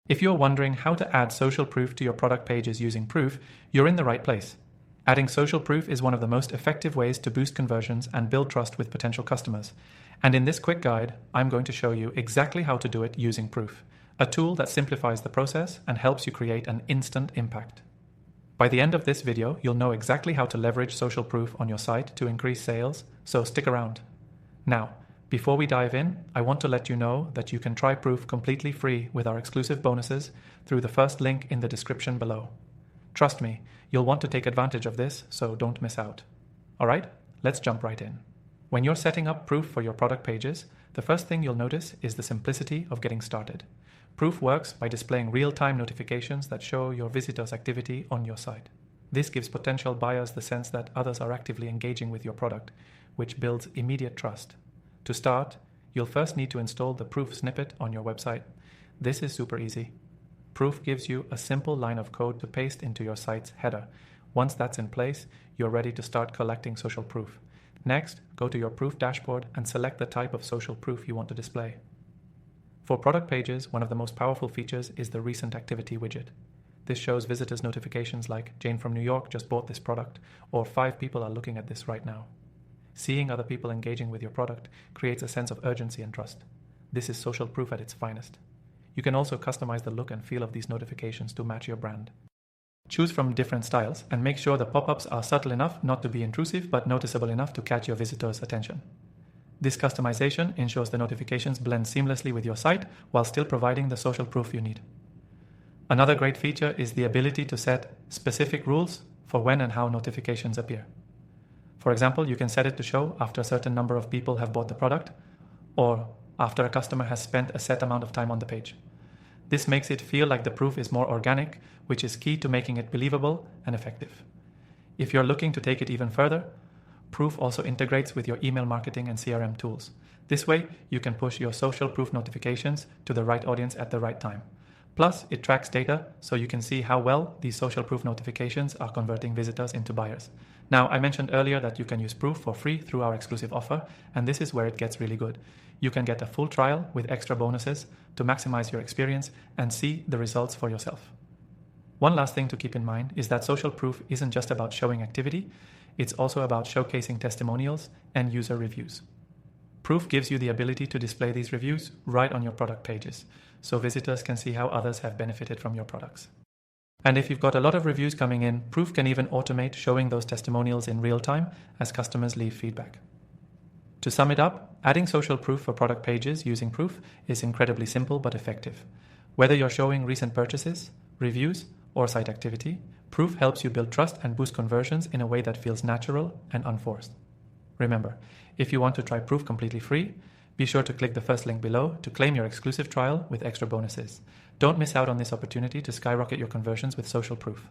If you're wondering how to add social proof to your product pages using Proof, you're in the right place. Adding social proof is one of the most effective ways to boost conversions and build trust with potential customers. And in this quick guide, I'm going to show you exactly how to do it using Proof, a tool that simplifies the process and helps you create an instant impact. By the end of this video, you'll know exactly how to leverage social proof on your site to increase sales, so stick around. Now, before we dive in, I want to let you know that you can try Proof completely free with our exclusive bonuses through the first link in the description below. Trust me, you'll want to take advantage of this, so don't miss out. Alright, let's jump right in. When you're setting up Proof for your product pages, the first thing you'll notice is the simplicity of getting started. Proof works by displaying real-time notifications that show your visitors' activity on your site. This gives potential buyers the sense that others are actively engaging with your product, which builds immediate trust. To start, you'll first need to install the Proof snippet on your website. This is super easy. Proof gives you a simple line of code to paste into your site's header. Once that's in place, you're ready to start collecting social proof. Next, go to your Proof dashboard and select the type of social proof you want to display. For product pages, one of the most powerful features is the Recent Activity widget. This shows visitors notifications like Jane from New York just bought this product, or 5 people are looking at this right now. Seeing other people engaging with your product creates a sense of urgency and trust. This is social proof at its finest. You can also customize the look and feel of these notifications to match your brand. Choose from different styles and make sure the pop-ups are subtle enough not to be intrusive but noticeable enough to catch your visitors' attention. This customization ensures the notifications blend seamlessly with your site while still providing the social proof you need. Another great feature is the ability to set specific rules for when and how notifications appear. For example, you can set it to show after a certain number of people have bought the product, or after a customer has spent a set amount of time on the page. This makes it feel like the proof is more organic, which is key to making it believable and effective. If you're looking to take it even further, Proof also integrates with your email marketing and CRM tools. This way, you can push your social proof notifications to the right audience at the right time. Plus, it tracks data so you can see how well these social proof notifications are converting visitors into buyers. Now, I mentioned earlier that you can use Proof for free through our exclusive offer, and this is where it gets really good. You can get a full trial with extra bonuses to maximize your experience and see the results for yourself. One last thing to keep in mind is that social proof isn't just about showing activity, it's also about showcasing testimonials and user reviews. Proof gives you the ability to display these reviews right on your product pages, so visitors can see how others have benefited from your products. And if you've got a lot of reviews coming in, Proof can even automate showing those testimonials in real time as customers leave feedback. To sum it up, adding social proof for product pages using Proof is incredibly simple but effective. Whether you're showing recent purchases, reviews, or site activity, Proof helps you build trust and boost conversions in a way that feels natural and unforced. Remember, if you want to try Proof completely free, be sure to click the first link below to claim your exclusive trial with extra bonuses. Don't miss out on this opportunity to skyrocket your conversions with social proof.